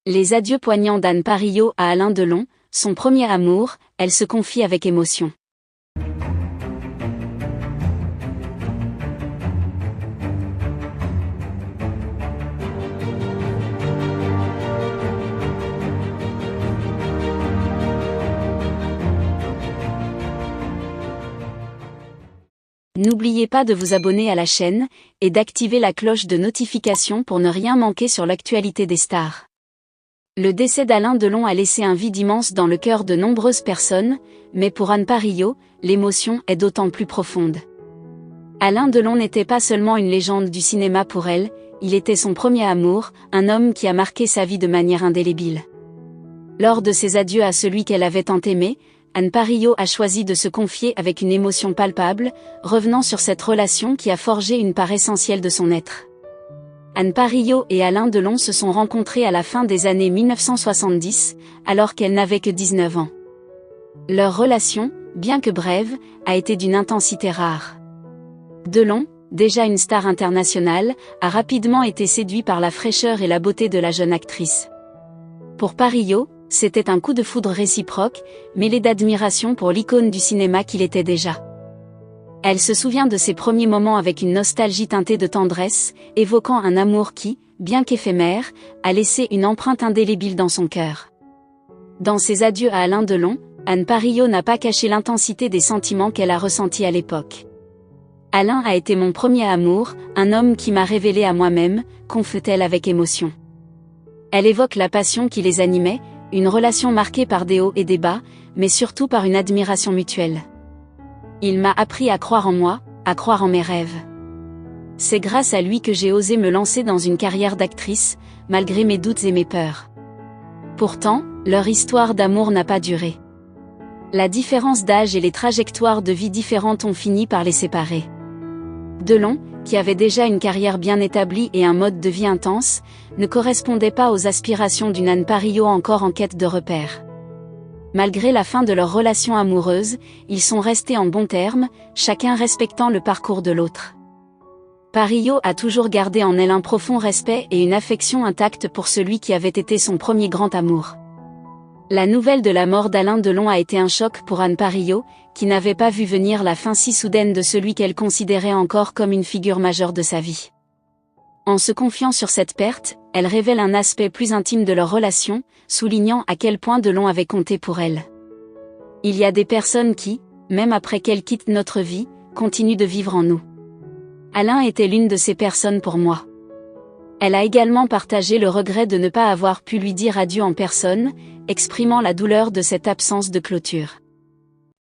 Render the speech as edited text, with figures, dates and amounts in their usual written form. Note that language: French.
Les adieux poignants d'Anne Parillot à Alain Delon, son premier amour, elle se confie avec émotion. N'oubliez pas de vous abonner à la chaîne et d'activer la cloche de notification pour ne rien manquer sur l'actualité des stars. Le décès d'Alain Delon a laissé un vide immense dans le cœur de nombreuses personnes, mais pour Anne Parillot, l'émotion est d'autant plus profonde. Alain Delon n'était pas seulement une légende du cinéma pour elle, il était son premier amour, un homme qui a marqué sa vie de manière indélébile. Lors de ses adieux à celui qu'elle avait tant aimé, Anne Parillot a choisi de se confier avec une émotion palpable, revenant sur cette relation qui a forgé une part essentielle de son être. Anne Parillot et Alain Delon se sont rencontrés à la fin des années 1970, alors qu'elle n'avait que 19 ans. Leur relation, bien que brève, a été d'une intensité rare. Delon, déjà une star internationale, a rapidement été séduit par la fraîcheur et la beauté de la jeune actrice. Pour Parillot, c'était un coup de foudre réciproque, mêlé d'admiration pour l'icône du cinéma qu'il était déjà. Elle se souvient de ses premiers moments avec une nostalgie teintée de tendresse, évoquant un amour qui, bien qu'éphémère, a laissé une empreinte indélébile dans son cœur. Dans ses adieux à Alain Delon, Anne Parillot n'a pas caché l'intensité des sentiments qu'elle a ressentis à l'époque. Alain a été mon premier amour, un homme qui m'a révélé à moi-même, confie-t-elle avec émotion. Elle évoque la passion qui les animait, une relation marquée par des hauts et des bas, mais surtout par une admiration mutuelle. Il m'a appris à croire en moi, à croire en mes rêves. C'est grâce à lui que j'ai osé me lancer dans une carrière d'actrice, malgré mes doutes et mes peurs. Pourtant, leur histoire d'amour n'a pas duré. La différence d'âge et les trajectoires de vie différentes ont fini par les séparer. Delon, qui avait déjà une carrière bien établie et un mode de vie intense, ne correspondait pas aux aspirations d'une Anne Parillot encore en quête de repères. Malgré la fin de leur relation amoureuse, ils sont restés en bons termes, chacun respectant le parcours de l'autre. Parillot a toujours gardé en elle un profond respect et une affection intacte pour celui qui avait été son premier grand amour. La nouvelle de la mort d'Alain Delon a été un choc pour Anne Parillot, qui n'avait pas vu venir la fin si soudaine de celui qu'elle considérait encore comme une figure majeure de sa vie. En se confiant sur cette perte, elle révèle un aspect plus intime de leur relation, soulignant à quel point Delon avait compté pour elle. Il y a des personnes qui, même après qu'elles quittent notre vie, continuent de vivre en nous. Alain était l'une de ces personnes pour moi. Elle a également partagé le regret de ne pas avoir pu lui dire adieu en personne, exprimant la douleur de cette absence de clôture.